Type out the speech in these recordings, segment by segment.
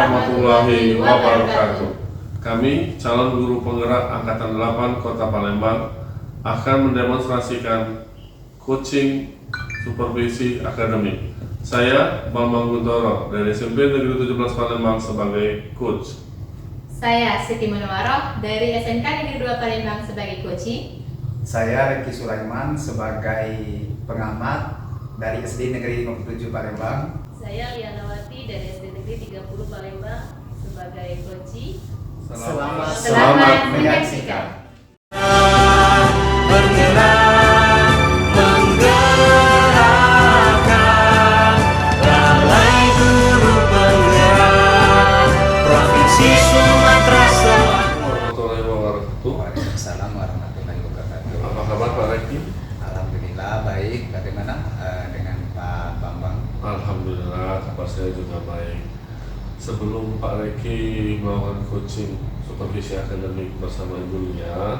warahmatullahi wabarakatuh. Kami, calon guru penggerak Angkatan 8 Kota Palembang, akan mendemonstrasikan coaching supervisi akademik. Saya Bambang Guntoro dari SMP Negeri 17 Palembang sebagai coach. Saya Siti Munawwaroh dari SMK Negeri 2 Palembang sebagai coaching. Saya Reki Sulaiman sebagai pengamat dari SD Negeri 57 Palembang. Saya Lianawati dari SD Negeri 30 Palembang sebagai coaching. Selamat menyaksikan. Bergerak, menggerakkan Balai Guru Penggerak Provinsi Sumatera Selatan. Warahmatullahi wabarakatuh. Waalaikumsalam warahmatullahi wabarakatuh. Apa kabar Pak Reki? Alhamdulillah baik. Bagaimana dengan Pak Bambang? Alhamdulillah, kabar saya juga baik. Sebelum Pak Reki melakukan coaching supervisi akademik bersama Ibu Lia,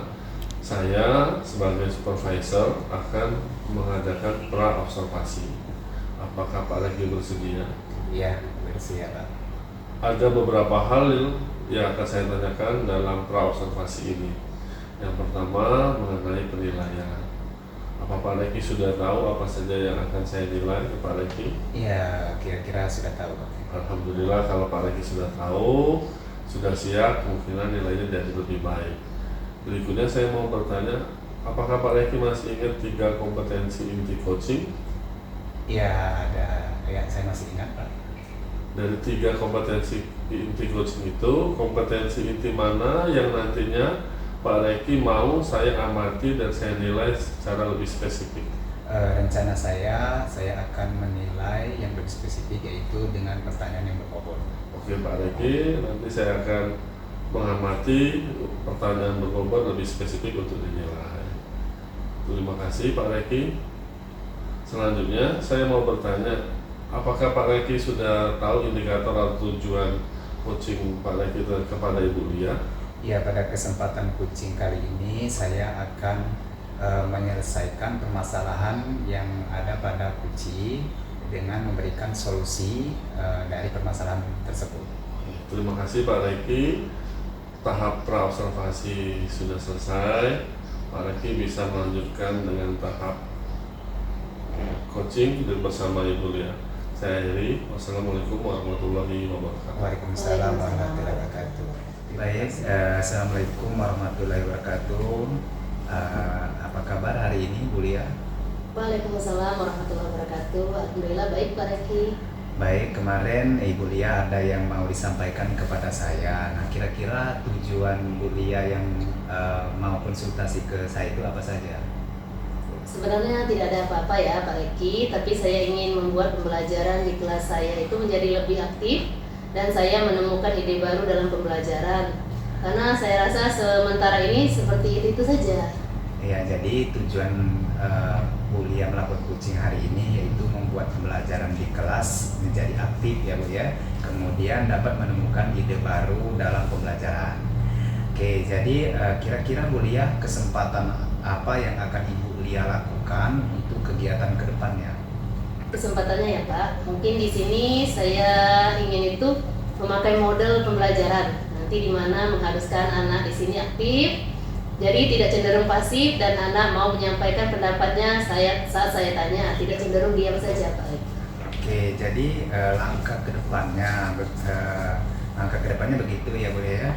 saya sebagai supervisor akan mengadakan pra-observasi. Apakah Pak Reki bersedia? Iya, bersedia Pak. Ada beberapa hal yang akan saya tanyakan dalam pra-observasi ini. Yang pertama mengenai penilaian. Apa Pak Reki sudah tahu apa saja yang akan saya nilai ke Pak Reki? Iya, kira-kira sudah tahu Pak. Alhamdulillah kalau Pak Reki sudah tahu, sudah siap, kemungkinan nilainya jadi lebih baik. Berikutnya saya mau bertanya, apakah Pak Reki masih ingat 3 kompetensi inti coaching? Iya, ada. Ya, saya masih ingat Pak. Dari 3 kompetensi inti coaching itu, kompetensi inti mana yang nantinya Pak Reki mau saya amati dan saya nilai secara lebih spesifik? Rencana saya akan menilai yang lebih spesifik, yaitu dengan pertanyaan yang berbobot. Oke Pak Reki, nanti saya akan mengamati pertanyaan berbobot lebih spesifik untuk dinilai. Terima kasih Pak Reki. Selanjutnya saya mau bertanya, apakah Pak Reki sudah tahu indikator atau tujuan coaching Pak Reki kepada Ibu Lia? Ya, pada kesempatan coaching kali ini saya akan menyelesaikan permasalahan yang ada pada Kuci dengan memberikan solusi dari permasalahan tersebut. Terima kasih Pak Reki. Tahap pra-observasi sudah selesai. Pak Reki bisa melanjutkan dengan tahap coaching bersama Ibu Lia. Saya akhiri. Wassalamualaikum warahmatullahi wabarakatuh. Waalaikumsalam warahmatullahi wabarakatuh. Baik, assalamualaikum warahmatullahi wabarakatuh. Apa kabar hari ini, Bu Lia? Waalaikumsalam warahmatullahi wabarakatuh. Alhamdulillah baik Pak Reki. Baik, kemarin Ibu Lia ada yang mau disampaikan kepada saya. Nah, kira-kira tujuan Bu Lia yang mau konsultasi ke saya itu apa saja? Sebenarnya tidak ada apa-apa ya Pak Reki, tapi saya ingin membuat pembelajaran di kelas saya itu menjadi lebih aktif dan saya menemukan ide baru dalam pembelajaran. Karena saya rasa sementara ini seperti itu saja. Ya, jadi tujuan Bu Lia melakukan coaching hari ini yaitu membuat pembelajaran di kelas menjadi aktif ya Bu ya. Kemudian dapat menemukan ide baru dalam pembelajaran. Oke, jadi kira-kira Bu Lia kesempatan apa yang akan Ibu Lia lakukan untuk kegiatan ke depannya? Kesempatannya ya Pak, mungkin di sini saya ingin itu memakai model pembelajaran. Nanti di mana mengharuskan anak di sini aktif, jadi tidak cenderung pasif dan anak mau menyampaikan pendapatnya saat saya tanya, tidak cenderung diam saja Pak. Oke, jadi langkah kedepannya begitu ya Bu Lia.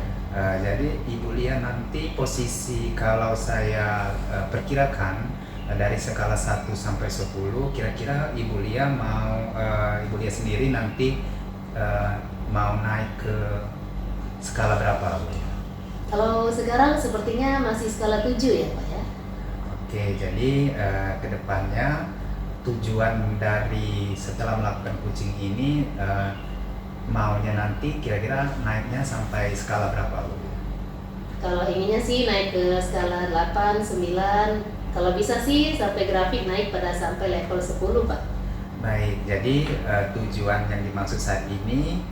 Jadi Ibu Lia nanti posisi kalau saya perkirakan dari skala 1 sampai 10, kira-kira Ibu Lia Ibu Lia sendiri nanti mau naik ke skala berapa Bu Lia? Kalau sekarang sepertinya masih skala 7 ya Pak ya. Oke, jadi kedepannya tujuan dari setelah melakukan coaching ini maunya nanti kira-kira naiknya sampai skala berapa Bu? Kalau inginnya sih naik ke skala 8, 9, kalau bisa sih sampai grafik naik pada sampai level 10 Pak. Baik, jadi tujuan yang dimaksud saat ini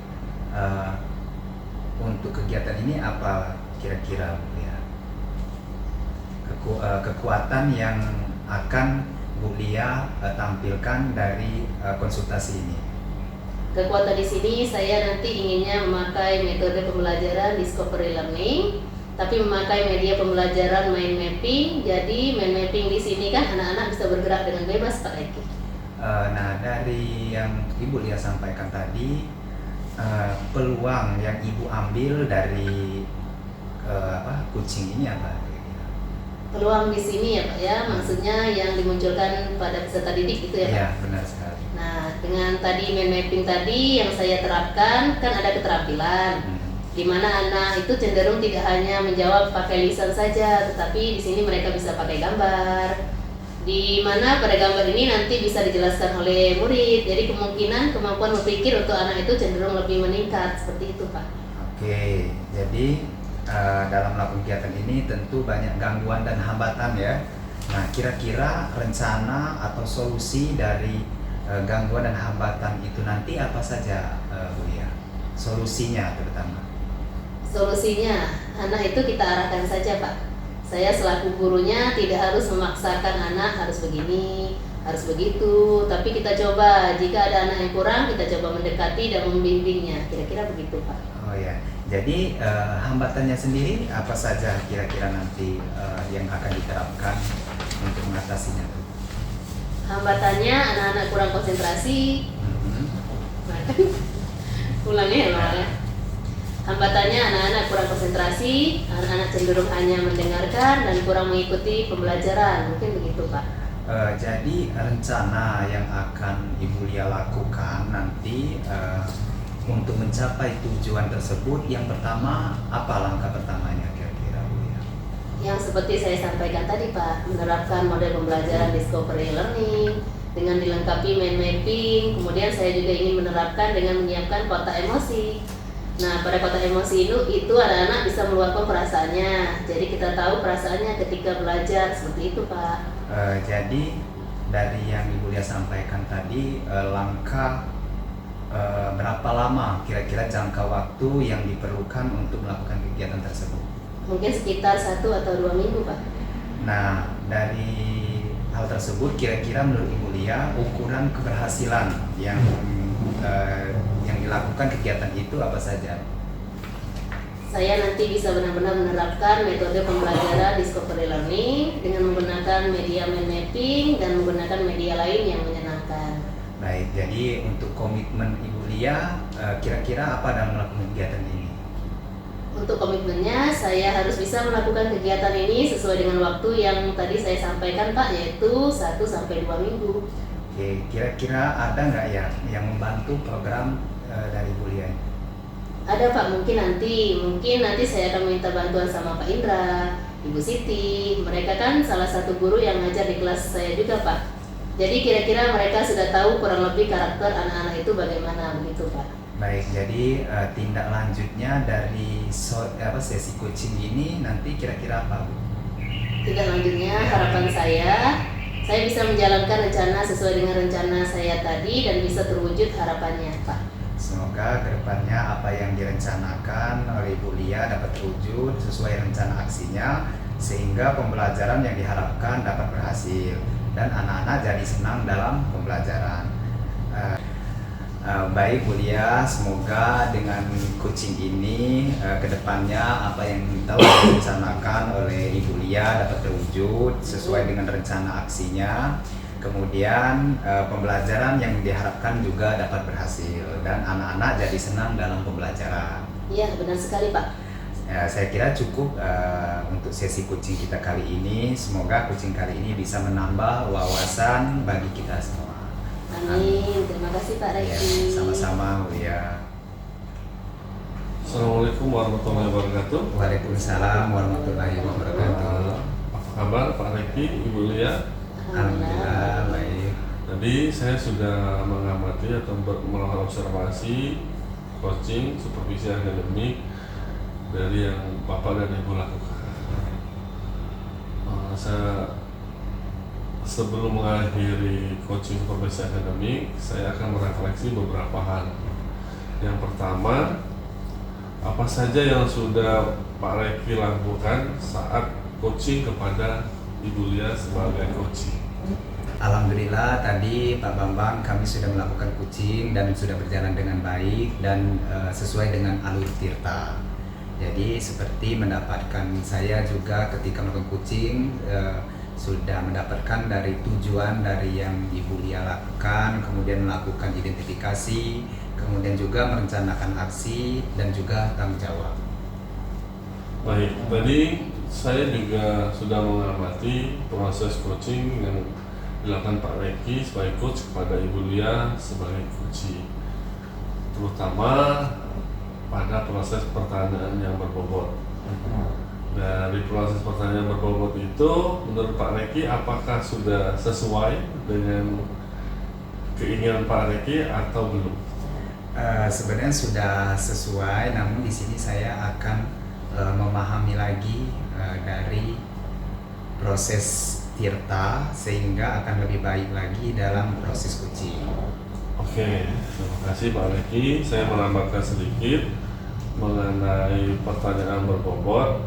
untuk kegiatan ini apa kira-kira Bu ya? Kekuatan yang akan Bu Lia tampilkan dari konsultasi ini. kekuatan di sini saya nanti inginnya memakai metode pembelajaran discovery learning, tapi memakai media pembelajaran mind mapping. Jadi mind mapping di sini kan anak-anak bisa bergerak dengan bebas, Pak Eki. Nah, dari yang Ibu Lia sampaikan tadi, peluang yang Ibu ambil dari coaching ini apa? Peluang di sini ya Pak ya, maksudnya yang dimunculkan pada peserta didik itu ya Pak? Iya, benar sekali. Nah, dengan tadi mind mapping tadi yang saya terapkan, kan ada keterampilan di mana anak itu cenderung tidak hanya menjawab pakai lisan saja, tetapi di sini mereka bisa pakai gambar. Di mana pada gambar ini nanti bisa dijelaskan oleh murid. Jadi kemungkinan kemampuan berpikir untuk anak itu cenderung lebih meningkat, seperti itu Pak. Oke, jadi dalam melakukan kegiatan ini tentu banyak gangguan dan hambatan ya. Nah, kira-kira rencana atau solusi dari gangguan dan hambatan itu nanti apa saja, Bu Lia? Solusinya terutama. Solusinya, anak itu kita arahkan saja Pak. Saya selaku gurunya tidak harus memaksakan anak harus begini, harus begitu. Tapi kita coba, jika ada anak yang kurang, kita coba mendekati dan membimbingnya. Kira-kira begitu Pak. Oh ya, jadi hambatannya sendiri apa saja kira-kira nanti yang akan diterapkan untuk mengatasinya tuh? Hambatannya anak-anak kurang konsentrasi. Ulangnya ya Pak ya. Hambatannya anak-anak kurang konsentrasi, anak-anak cenderung hanya mendengarkan dan kurang mengikuti pembelajaran. Mungkin begitu Pak. Jadi rencana yang akan Ibu Lia lakukan nanti untuk mencapai tujuan tersebut, yang pertama apa langkah pertamanya kira-kira, Bu Lia? Yang seperti saya sampaikan tadi Pak, menerapkan model pembelajaran discovery learning dengan dilengkapi mind mapping. Kemudian saya juga ingin menerapkan dengan menyiapkan kotak emosi. Nah, pada kotak emosi itu anak-anak bisa meluapkan perasaannya. Jadi kita tahu perasaannya ketika belajar, seperti itu Pak. Jadi dari yang Ibu Lia sampaikan tadi, langkah berapa lama kira-kira jangka waktu yang diperlukan untuk melakukan kegiatan tersebut? Mungkin sekitar 1 atau 2 minggu Pak. Nah, dari hal tersebut kira-kira menurut Ibu Lia ukuran keberhasilan yang dilakukan kegiatan itu apa saja? Saya nanti bisa benar-benar menerapkan metode pembelajaran discovery learning dengan menggunakan media mind mapping dan menggunakan media lain yang menyenangkan. Baik, jadi untuk komitmen Ibu Lia kira-kira apa dalam melakukan kegiatan ini? Untuk komitmennya, saya harus bisa melakukan kegiatan ini sesuai dengan waktu yang tadi saya sampaikan Pak, yaitu 1-2 minggu. Oke, kira-kira ada nggak ya yang membantu program dari Bu Lia? Ada Pak, mungkin nanti saya akan minta bantuan sama Pak Indra, Ibu Siti. Mereka kan salah satu guru yang ngajar di kelas saya juga Pak. Jadi kira-kira mereka sudah tahu kurang lebih karakter anak-anak itu bagaimana, begitu Pak. Baik, jadi tindak lanjutnya dari sesi coaching ini nanti kira-kira apa, Bu? Tindak lanjutnya harapan saya bisa menjalankan rencana sesuai dengan rencana saya tadi dan bisa terwujud harapannya Pak. Semoga kedepannya apa yang direncanakan oleh Bu Lia dapat terwujud sesuai rencana aksinya, sehingga pembelajaran yang diharapkan dapat berhasil dan anak-anak jadi senang dalam pembelajaran. Baik Bu Lia, semoga dengan coaching ini kedepannya apa yang telah direncanakan oleh Ibu Lia dapat terwujud sesuai dengan rencana aksinya. Kemudian pembelajaran yang diharapkan juga dapat berhasil dan anak-anak jadi senang dalam pembelajaran. Iya, benar sekali Pak. Saya kira cukup untuk sesi coaching kita kali ini. Semoga coaching kali ini bisa menambah wawasan bagi kita semua. Amin. Terima kasih Pak Ya, Reki. sama-sama Bu Lia. Assalamualaikum warahmatullahi wabarakatuh. Waalaikumsalam warahmatullahi wabarakatuh. Apa kabar Pak Reki, Ibu Lia? Alhamdulillah baik. Tadi saya sudah mengamati atau melakukan observasi, coaching, supervisi akademik dari yang Bapak dan Ibu lakukan. Sebelum mengakhiri coaching supervisi akademik, saya akan merefleksi beberapa hal. Yang pertama, apa saja yang sudah Pak Reki lakukan saat coaching kepada Ibu Lia sebagai coaching? Alhamdulillah tadi Pak Bambang kami sudah melakukan coaching dan sudah berjalan dengan baik dan sesuai dengan alur tirta. Jadi seperti mendapatkan saya juga ketika melakukan coaching sudah mendapatkan dari tujuan dari yang Ibu Lia lakukan, kemudian melakukan identifikasi, kemudian juga merencanakan aksi dan juga tanggung jawab. Baik, tadi saya juga sudah mengamati proses coaching yang dilakukan Pak Reki sebagai coach kepada Ibu Lia sebagai coach, terutama pada proses pertanyaan yang berbobot. Dari proses pertanyaan berbobot itu, menurut Pak Reki, apakah sudah sesuai dengan keinginan Pak Reki atau belum? Sebenarnya sudah sesuai, namun di sini saya akan memahami lagi dari proses tirta sehingga akan lebih baik lagi dalam proses coaching. Oke, terima kasih Pak Reki. Saya menambahkan sedikit mengenai pertanyaan berbobot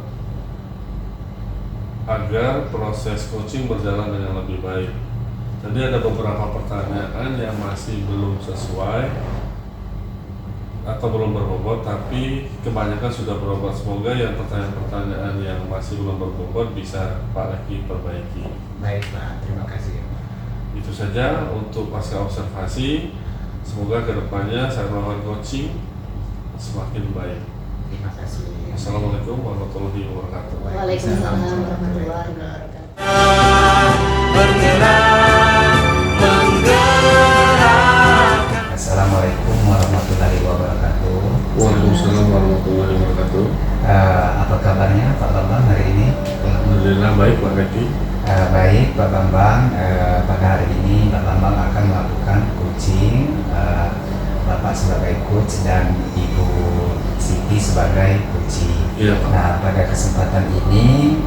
agar proses coaching berjalan dengan lebih baik. Tadi ada beberapa pertanyaan yang masih belum sesuai atau belum berbobot, tapi kebanyakan sudah berbobot. Semoga yang pertanyaan-pertanyaan yang masih belum berbobot bisa Pak Reki perbaiki. Baik Pak, terima kasih. Itu saja untuk pasca observasi. Semoga kedepannya saya melakukan coaching semakin baik. Terima kasih. Assalamualaikum warahmatullahi wabarakatuh. Waalaikumsalam warahmatullahi wabarakatuh. Assalamualaikum warahmatullahi wabarakatuh. Waalaikumsalam warahmatullahi wabarakatuh. Apa kabarnya Pak Bambang hari ini? Alhamdulillah baik Pak Reki. Baik Pak Bambang, pada hari ini Pak Bambang akan melakukan coaching, Bapak sebagai coach dan Ibu Siti sebagai coaching. Iya Pak. Nah, pada kesempatan ini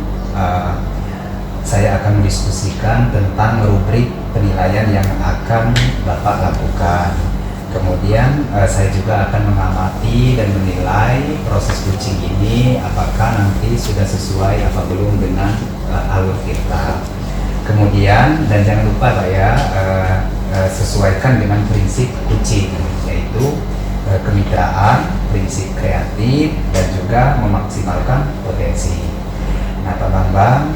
saya akan mendiskusikan tentang rubrik penilaian yang akan Bapak lakukan. Kemudian saya juga akan mengamati dan menilai proses coaching ini apakah nanti sudah sesuai apa belum dengan alur kita. Kemudian dan jangan lupa Pak ya, sesuaikan dengan prinsip coaching, yaitu kemitraan, prinsip kreatif dan juga memaksimalkan potensi. Nah Pak Bambang,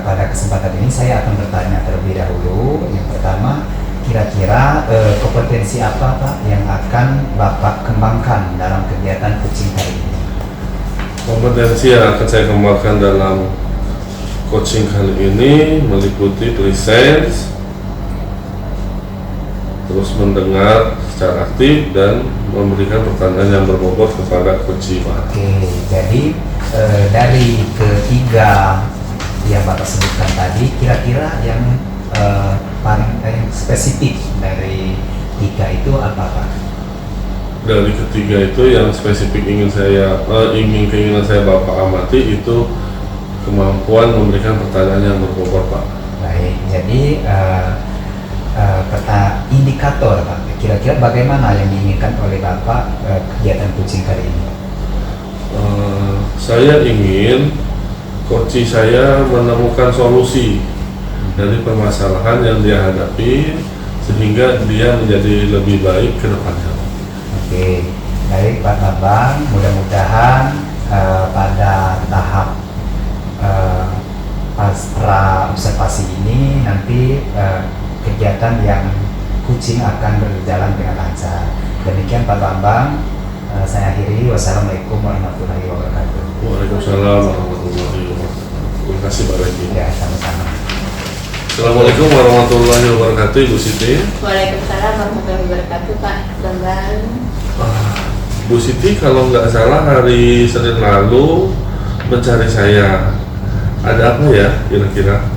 pada kesempatan ini saya akan bertanya terlebih dahulu. Yang pertama, kira-kira kompetensi apa Pak yang akan Bapak kembangkan dalam kegiatan coaching hari ini? Kompetensi yang akan saya kembangkan dalam coaching kali ini meliputi presence, terus mendengar secara aktif dan memberikan pertanyaan yang berbobot kepada coaching Pak. Oke, jadi dari ketiga yang Bapak sebutkan tadi, kira-kira yang paling spesifik dari tiga itu apa Pak? Dari ketiga itu yang spesifik keinginan saya Bapak amati itu kemampuan memberikan pertanyaan yang berbobot Pak. Baik, jadi peta indikator Pak, kira-kira bagaimana yang diinginkan oleh Bapak kegiatan coaching kali ini? Saya ingin coach saya menemukan solusi dari permasalahan yang dia hadapi sehingga dia menjadi lebih baik ke depannya. Oke, baik Pak Bambang, mudah-mudahan pada tahap pasca observasi ini nanti kegiatan yang coaching akan berjalan dengan lancar. Demikian Pak Bambang, saya akhiri. Wassalamualaikum warahmatullahi wabarakatuh. Waalaikumsalam warahmatullahi wabarakatuh. Terima kasih Pak Reki. Ya, sama-sama. Assalamualaikum warahmatullahi wabarakatuh Ibu Siti. Waalaikumsalam warahmatullahi wabarakatuh Pak Bambang. Bu Siti kalau nggak salah hari Senin lalu mencari saya. Ada apa ya kira-kira?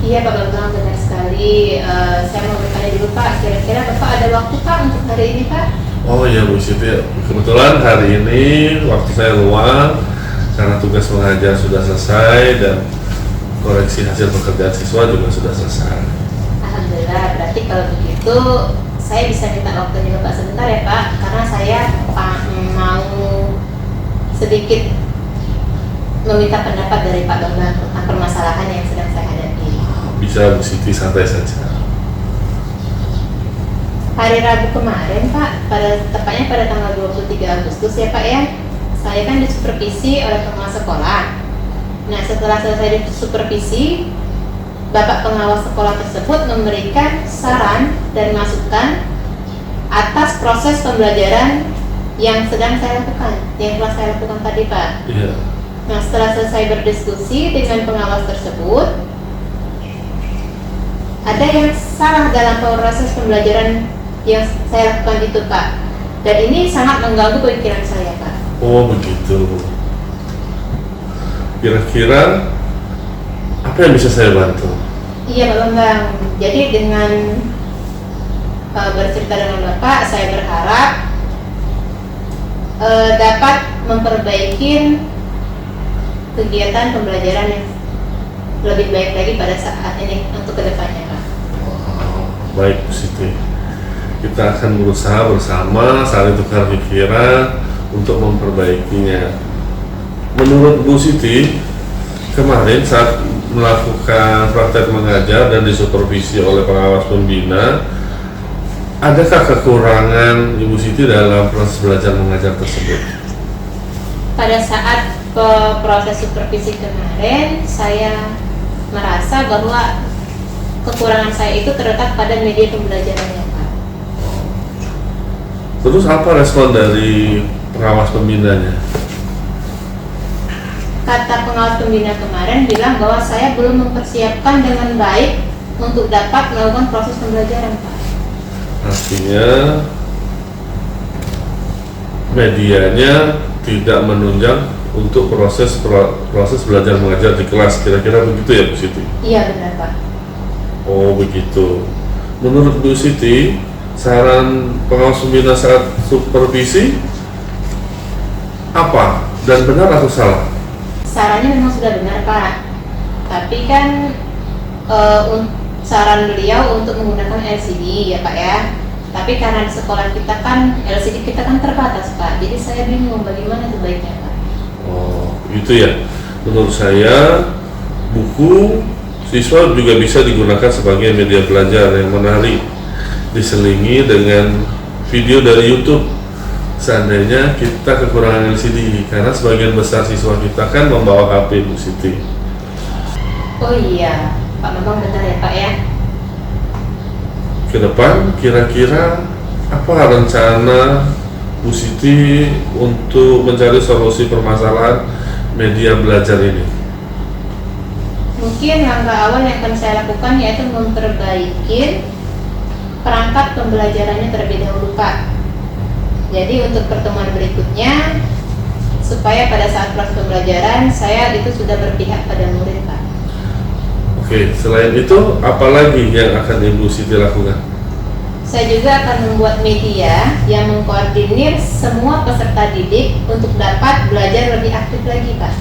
Iya Pak Bambang, benar sekali. Saya mau bertanya dulu Pak, kira-kira Bapak ada waktu Pak untuk hari ini Pak? Oh iya Bu Siti, kebetulan hari ini waktu saya luang karena tugas mengajar sudah selesai dan koreksi hasil pekerjaan siswa juga sudah selesai. Alhamdulillah, berarti kalau begitu saya bisa minta waktunya Bapak sebentar ya Pak, karena saya mau sedikit meminta pendapat dari Pak Bambang tentang permasalahan yang sedang saya hadapi. Bisa Bu Siti, santai saja. hari Rabu kemarin Pak, tepatnya pada tanggal 23 Agustus ya Pak ya, saya kan disupervisi oleh pengawas sekolah. Nah setelah selesai disupervisi, Bapak pengawas sekolah tersebut memberikan saran dan masukan atas proses pembelajaran yang sedang saya lakukan, yang telah saya lakukan tadi Pak. Iya. Nah setelah selesai berdiskusi dengan pengawas tersebut, ada yang salah dalam proses pembelajaran yang saya lakukan itu Pak, dan ini sangat mengganggu pikiran saya Pak. Oh begitu. Kira-kira apa yang bisa saya bantu? Iya Pak Bambang, jadi dengan bercerita dengan Bapak, saya berharap dapat memperbaiki kegiatan pembelajaran yang lebih baik lagi pada saat ini untuk kedepannya Pak. Baik Bu Siti, kita akan berusaha bersama saling tukar pikiran untuk memperbaikinya. Menurut Bu Siti, kemarin saat melakukan praktek mengajar dan disupervisi oleh pengawas pembina, adakah kekurangan Ibu Siti dalam proses belajar mengajar tersebut? Pada saat proses supervisi kemarin, saya merasa bahwa kekurangan saya itu terletak pada media pembelajarannya Pak. Terus apa respon dari pengawas pembinanya? Kata pengawas pembina kemarin bilang bahwa saya belum mempersiapkan dengan baik untuk dapat melakukan proses pembelajaran Pak. Artinya medianya tidak menunjang untuk proses belajar mengajar di kelas, kira-kira begitu ya Bu Siti? Iya benar Pak. Oh begitu. Menurut Bu Siti, saran pengawas pembina saat supervisi apa dan benar atau salah? Sarannya memang sudah benar Pak, tapi kan saran beliau untuk menggunakan LCD ya Pak ya. Tapi karena di sekolah kita kan LCD kita kan terbatas Pak, jadi saya bingung bagaimana sebaiknya Pak. Oh itu ya. Menurut saya buku siswa juga bisa digunakan sebagai media belajar yang menarik, diselingi dengan video dari YouTube. Seandainya kita kekurangan LCD, karena sebagian besar siswa kita kan membawa HP Bu Siti. Oh iya, Pak memang benar ya Pak ya. Ke depan kira-kira apa rencana Bu Siti untuk mencari solusi permasalahan media belajar ini? Mungkin langkah awal yang akan saya lakukan yaitu memperbaiki perangkat pembelajarannya terlebih dahulu Pak. Jadi untuk pertemuan berikutnya, supaya pada saat proses pembelajaran saya itu sudah berpihak pada murid Pak. Oke, selain itu apa lagi yang akan Ibu Siti lakukan? Saya juga akan membuat media yang mengkoordinir semua peserta didik untuk dapat belajar lebih aktif lagi Pak.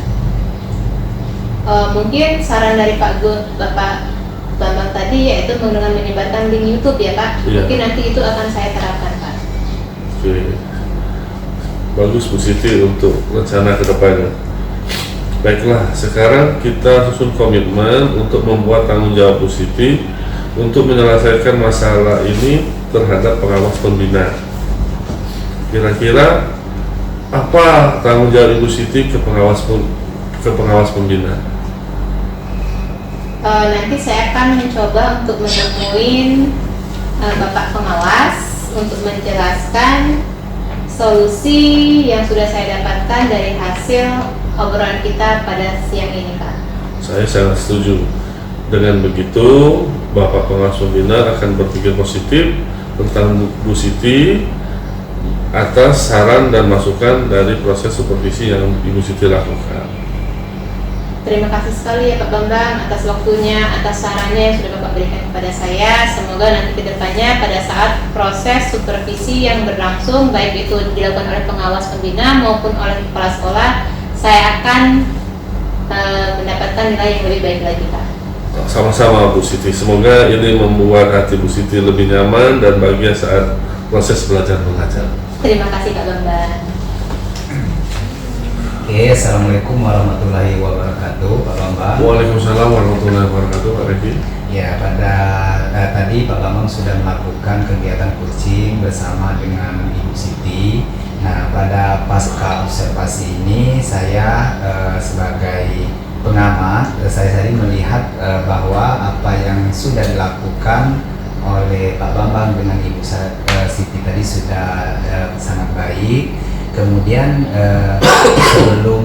Mungkin saran dari Bapak Bambang tadi yaitu dengan menyebarkan link YouTube ya Pak. Iya. Mungkin nanti itu akan saya terapkan Pak. Oke. Bagus Bu Siti untuk rencana ke depannya. Baiklah, sekarang kita susun komitmen untuk membuat tanggung jawab Bu Siti untuk menyelesaikan masalah ini terhadap pengawas pembina. Kira-kira apa tanggung jawab Ibu Siti ke pengawas pembina? Nanti saya akan mencoba untuk menemui Bapak pengawas untuk menjelaskan solusi yang sudah saya dapatkan dari hasil obrolan kita pada siang ini Pak. Saya sangat setuju. Dengan begitu, Bapak pengawas pembina akan berpikir positif tentang Bu Siti atas saran dan masukan dari proses supervisi yang Ibu Siti lakukan. Terima kasih sekali ya Pak Bambang atas waktunya, atas sarannya yang sudah Bapak berikan kepada saya. Semoga nanti kedepannya pada saat proses supervisi yang berlangsung, baik itu dilakukan oleh pengawas pembina maupun oleh kepala sekolah, saya akan mendapatkan nilai yang lebih baik lagi Pak. Sama-sama Bu Siti, semoga ini membuat hati Bu Siti lebih nyaman dan bahagia saat proses belajar mengajar. Terima kasih Pak Bambang. Oke, assalamualaikum warahmatullahi wabarakatuh, Pak Bambang. Waalaikumsalam warahmatullahi wabarakatuh, Pak Reki. Ya, pada tadi Pak Bambang sudah melakukan kegiatan coaching bersama dengan Ibu Siti. Nah, pada pasca observasi ini saya sebagai pengamat, saya tadi melihat bahwa apa yang sudah dilakukan oleh Pak Bambang dengan Ibu Siti tadi sudah sangat baik. Kemudian sebelum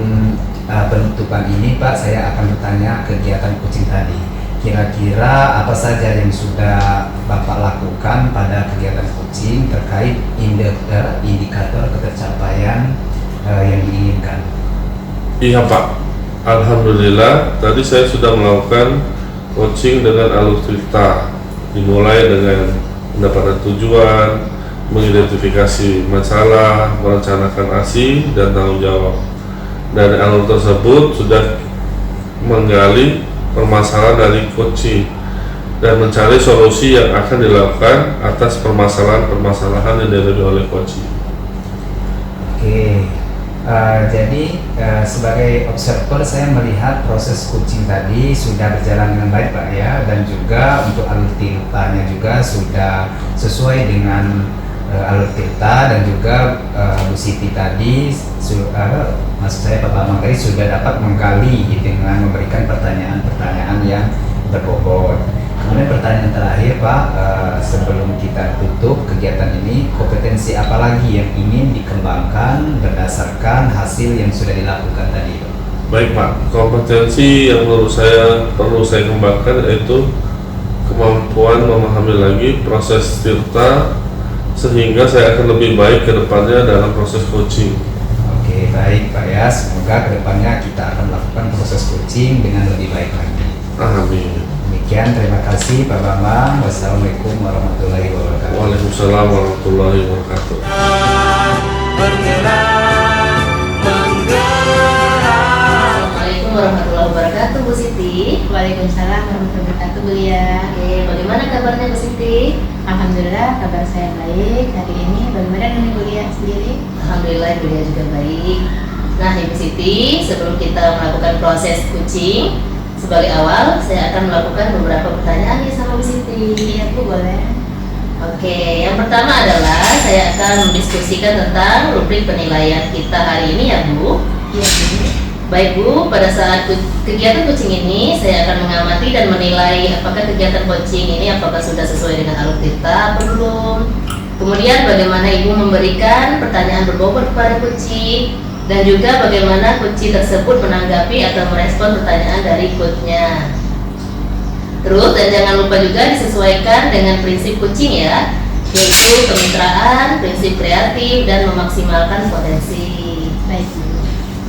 penutupan ini Pak, saya akan bertanya kegiatan coaching tadi. Kira-kira apa saja yang sudah Bapak lakukan pada kegiatan coaching terkait indikator ketercapaian yang diinginkan? Iya Pak, alhamdulillah tadi saya sudah melakukan coaching dengan alur cerita, dimulai dengan mendapatkan tujuan, mengidentifikasi masalah, merencanakan aksi dan tanggung jawab. Dari alur tersebut sudah menggali permasalahan dari coaching dan mencari solusi yang akan dilakukan atas permasalahan-permasalahan yang dihadapi oleh coaching. Oke, jadi sebagai observer saya melihat proses coaching tadi sudah berjalan dengan baik Pak ya, dan juga untuk alur ceritanya juga sudah sesuai dengan alur cerita, dan juga Bu Siti tadi maksud saya Pak Bambang tadi sudah dapat menggali dengan memberikan pertanyaan-pertanyaan yang berbobot. Kemudian pertanyaan terakhir Pak, sebelum kita tutup kegiatan ini, kompetensi apa lagi yang ingin dikembangkan berdasarkan hasil yang sudah dilakukan tadi Pak? Baik Pak, kompetensi yang menurut saya perlu saya kembangkan yaitu kemampuan memahami lagi proses tirta, sehingga saya akan lebih baik ke depannya dalam proses coaching. Oke, baik Pak ya, semoga kedepannya kita akan melakukan proses coaching dengan lebih baik lagi. Amin. Demikian, terima kasih Pak Bambang. Wassalamualaikum warahmatullahi wabarakatuh. Waalaikumsalam warahmatullahi wabarakatuh. Bergerak, menggerak. Assalamualaikum warahmatullahi wabarakatuh Bu Siti. Waalaikumsalam warahmatullahi wabarakatuh Bu Lia. Oke, bagaimana kabarnya Bu Siti? Alhamdulillah kabar saya baik hari ini. Bagaimana dengan Bu Lia sendiri? Alhamdulillah Bu Lia juga baik. Nah Ibu Siti, sebelum kita melakukan proses coaching, sebagai awal saya akan melakukan beberapa pertanyaan nih sama Bu Siti. Iya Bu, boleh. Oke, yang pertama adalah saya akan mendiskusikan tentang rubrik penilaian kita hari ini ya Bu. Iya Bu. Baik Bu, pada saat kegiatan coaching ini saya akan mengamati dan menilai apakah kegiatan coaching ini apakah sudah sesuai dengan alur kita atau belum. Kemudian bagaimana Ibu memberikan pertanyaan berbobot kepada coaching, dan juga bagaimana coaching tersebut menanggapi atau merespon pertanyaan dari coachnya. Terus dan jangan lupa juga disesuaikan dengan prinsip coaching ya, yaitu kemitraan, prinsip kreatif, dan memaksimalkan potensi. Baik Bu.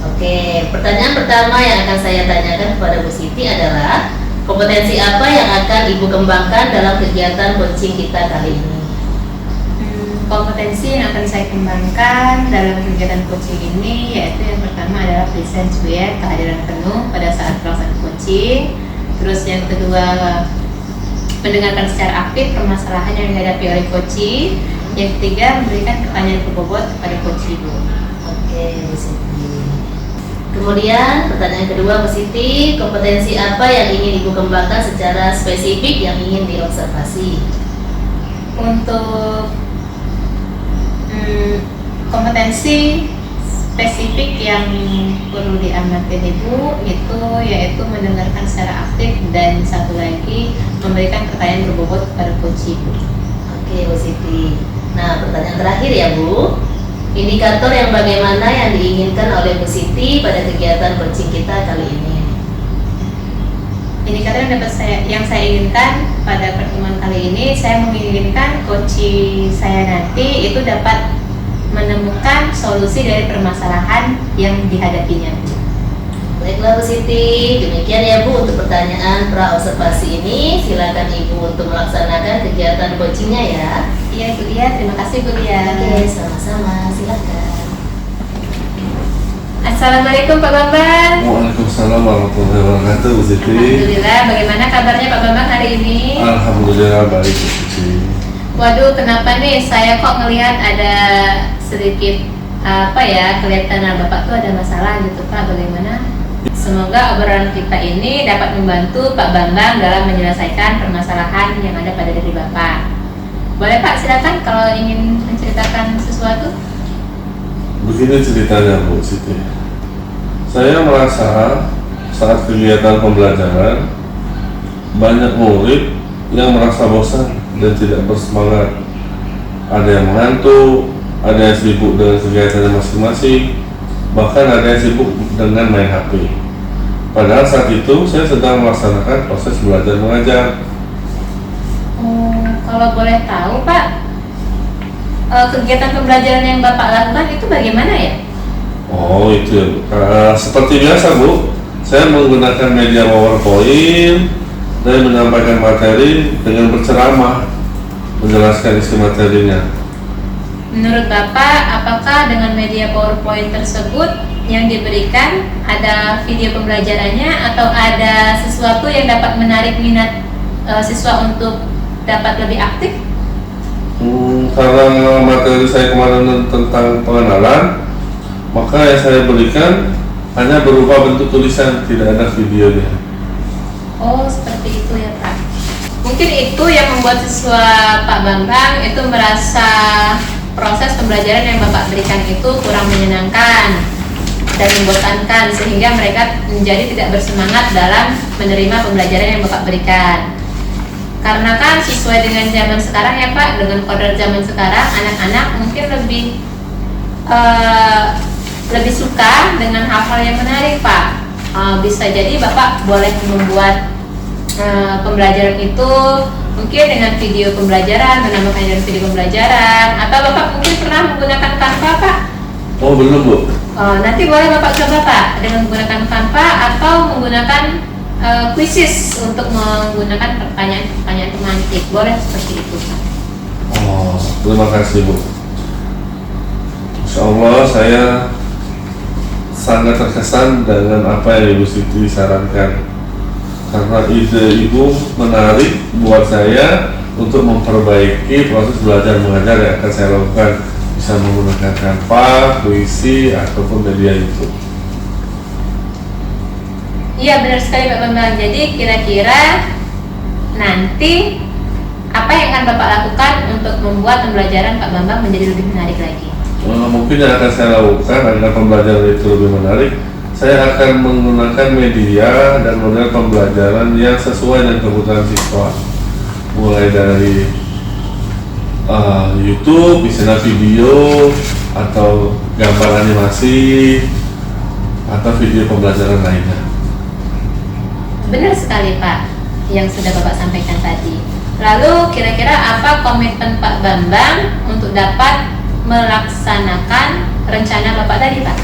Oke, pertanyaan pertama yang akan saya tanyakan kepada Bu Siti adalah kompetensi apa yang akan Ibu kembangkan dalam kegiatan coaching kita kali ini? Kompetensi yang akan saya kembangkan dalam kegiatan coaching ini yaitu yang pertama adalah presence Bu ya, kehadiran penuh pada saat pelaksanaan coaching. Terus yang kedua, mendengarkan secara aktif permasalahan yang dihadapi oleh coaching. Yang ketiga, memberikan pertanyaan berbobot kepada coaching Bu. Oke, Bu Siti. Kemudian pertanyaan kedua Bu Siti, kompetensi apa yang ingin Ibu kembangkan secara spesifik yang ingin diobservasi? Untuk kompetensi spesifik yang perlu diamati Ibu itu yaitu mendengarkan secara aktif, dan satu lagi memberikan pertanyaan berbobot kepada coaching. Oke Bu Siti. Nah pertanyaan terakhir ya Bu, indikator yang bagaimana yang diinginkan oleh Bu Siti pada kegiatan coaching kita kali ini? Indikator yang saya inginkan pada pertemuan kali ini, saya menginginkan coaching saya nanti itu dapat menemukan solusi dari permasalahan yang dihadapinya. Baiklah Bu Siti, demikian ya Bu untuk pertanyaan pra-observasi ini. Silakan Ibu untuk melaksanakan kegiatan coachingnya ya. Iya Bu Lia, terima kasih Bu Lia. Oke, sama-sama, silakan. Assalamualaikum Pak Bambang. Waalaikumsalam warahmatullahi wabarakatuh Bu Siti. Alhamdulillah, bagaimana kabarnya Pak Bambang hari ini? Alhamdulillah baik Bu Siti. Waduh, kenapa nih saya kok ngelihat ada sedikit kelihatan Bapak tuh ada masalah gitu Pak, bagaimana? Semoga obrolan kita ini dapat membantu Pak Bambang dalam menyelesaikan permasalahan yang ada pada diri Bapak. Boleh Pak, silakan kalau ingin menceritakan sesuatu. Begini ceritanya Bu Siti. Saya merasa saat kegiatan pembelajaran banyak murid yang merasa bosan dan tidak bersemangat. Ada yang mengantuk, ada yang sibuk dengan kegiatannya masing-masing, bahkan ada yang sibuk dengan main HP. Padahal saat itu saya sedang melaksanakan proses belajar mengajar. Kalau boleh tahu Pak, kegiatan pembelajaran yang Bapak lakukan itu bagaimana ya? Oh itu ya Bu. Seperti biasa Bu, saya menggunakan media PowerPoint dan menyampaikan materi dengan berceramah, menjelaskan isi materinya. Menurut Bapak, apakah dengan media PowerPoint tersebut yang diberikan ada video pembelajarannya atau ada sesuatu yang dapat menarik minat siswa untuk dapat lebih aktif? Karena materi saya kemarin tentang pengenalan, maka yang saya berikan hanya berupa bentuk tulisan, tidak ada videonya. Oh, seperti itu ya Pak. Mungkin itu yang membuat siswa Pak Bambang itu merasa proses pembelajaran yang Bapak berikan itu kurang menyenangkan dan membosankan, sehingga mereka menjadi tidak bersemangat dalam menerima pembelajaran yang Bapak berikan. Karena kan sesuai dengan zaman sekarang ya Pak, dengan kodrat zaman sekarang, anak-anak mungkin lebih suka dengan hal-hal yang menarik Pak. Bisa jadi Bapak boleh membuat pembelajaran itu mungkin dengan video pembelajaran, menambahkan dengan video pembelajaran, atau Bapak mungkin pernah menggunakan Canva Pak? Oh belum Bu. Nanti boleh Bapak coba Pak dengan menggunakan Canva atau menggunakan quizzes untuk menggunakan pertanyaan-pertanyaan pemantik. Boleh seperti itu Pak. Oh terima kasih Bu. Insya Allah saya sangat terkesan dengan apa yang Ibu Siti sarankan, karena ide Ibu menarik buat saya untuk memperbaiki proses belajar mengajar yang akan saya lakukan, bisa menggunakan Canva, puisi, ataupun media itu. Iya benar sekali Pak Bambang. Jadi kira-kira nanti apa yang akan Bapak lakukan untuk membuat pembelajaran Pak Bambang menjadi lebih menarik lagi? Mungkin yang akan saya lakukan agar pembelajaran itu lebih menarik, saya akan menggunakan media dan model pembelajaran yang sesuai dengan kebutuhan siswa, mulai dari YouTube, misalnya video atau gambar animasi atau video pembelajaran lainnya. Benar sekali Pak yang sudah Bapak sampaikan tadi. Lalu kira-kira apa komitmen Pak Bambang untuk dapat melaksanakan rencana Bapak tadi Pak?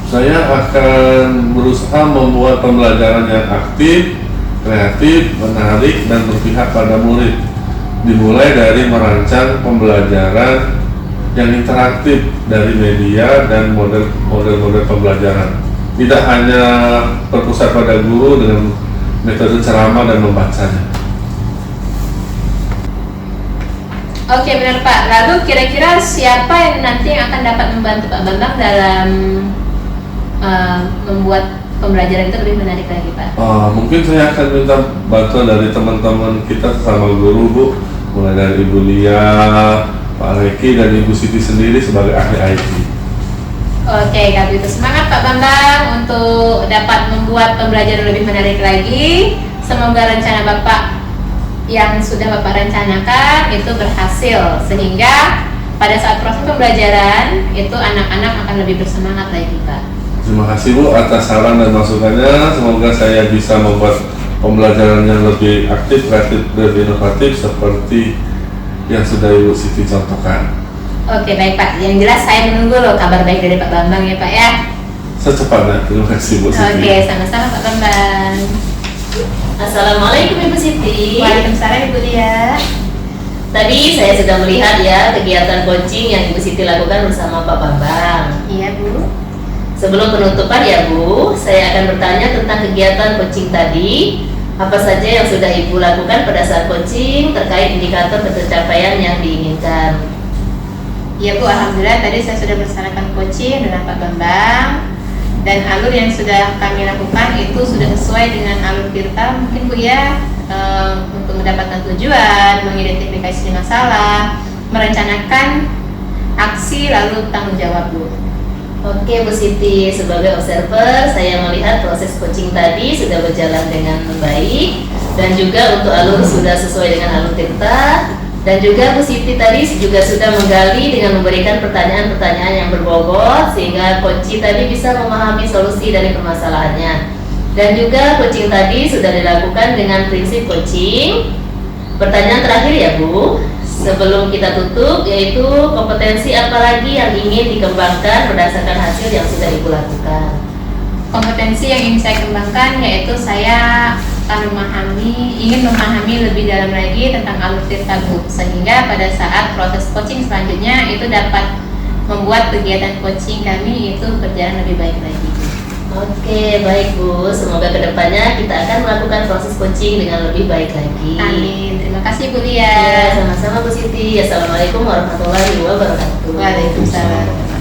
Saya akan berusaha membuat pembelajaran yang aktif, kreatif, menarik, dan berpihak pada murid. Dimulai dari merancang pembelajaran yang interaktif dari media dan model-model pembelajaran. Tidak hanya berpusat pada guru dengan metode ceramah dan membacanya. Oke benar Pak. Lalu kira-kira siapa yang nanti akan dapat membantu Pak Bambang dalam membuat pembelajaran itu lebih menarik lagi Pak? Mungkin saya akan minta bantuan dari teman-teman kita sesama guru Bu, mulai dari Ibu Lia, Pak Reki, dan Ibu Siti sendiri sebagai ahli IT. Oke, kalau itu semangat Pak Bambang untuk dapat membuat pembelajaran lebih menarik lagi. Semoga rencana Bapak yang sudah Bapak rencanakan itu berhasil, sehingga pada saat proses pembelajaran itu anak-anak akan lebih bersemangat lagi Pak. Terima kasih Bu atas saran dan masukannya. Semoga saya bisa membuat pembelajaran yang lebih aktif, kreatif, dan inovatif seperti yang sudah Ibu Siti contohkan. Oke baik Pak, yang jelas saya menunggu loh kabar baik dari Pak Bambang ya Pak ya. Secepatnya, terima kasih Bu Siti. Oke, sama-sama Pak Bambang. Assalamualaikum Ibu Siti. Waalaikumsalam Ibu Lia. Tadi saya sudah melihat ya kegiatan coaching yang Ibu Siti lakukan bersama Pak Bambang. Iya Bu. Sebelum penutupan ya Bu, saya akan bertanya tentang kegiatan coaching tadi. Apa saja yang sudah Ibu lakukan pada saat coaching terkait indikator pencapaian yang diinginkan? Iya Bu, alhamdulillah tadi saya sudah melaksanakan coaching dengan Pak Bambang. dan alur yang sudah kami lakukan itu sudah sesuai dengan alur Tirta mungkin Bu ya, untuk mendapatkan tujuan, mengidentifikasi masalah, merencanakan aksi lalu tanggung jawab Bu. Oke Bu Siti, sebagai observer saya melihat proses coaching tadi sudah berjalan dengan baik dan juga untuk alur sudah sesuai dengan alur Tirta, dan juga Bu Siti tadi juga sudah menggali dengan memberikan pertanyaan-pertanyaan yang berbobot sehingga coaching tadi bisa memahami solusi dari permasalahannya. Dan juga coaching tadi sudah dilakukan dengan prinsip coaching. Pertanyaan terakhir ya Bu, sebelum kita tutup, yaitu kompetensi apa lagi yang ingin dikembangkan berdasarkan hasil yang sudah Ibu lakukan? Kompetensi yang ingin saya kembangkan yaitu saya akan ingin memahami lebih dalam lagi tentang alur Tirta Bu, sehingga pada saat proses coaching selanjutnya itu dapat membuat kegiatan coaching kami itu berjalan lebih baik lagi. Oke, baik Bu, semoga kedepannya kita akan melakukan proses coaching dengan lebih baik lagi. Amin. Terima kasih Bu Ya, Lia. sama-sama Bu Siti. Assalamualaikum warahmatullahi wabarakatuh. Waalaikumsalam.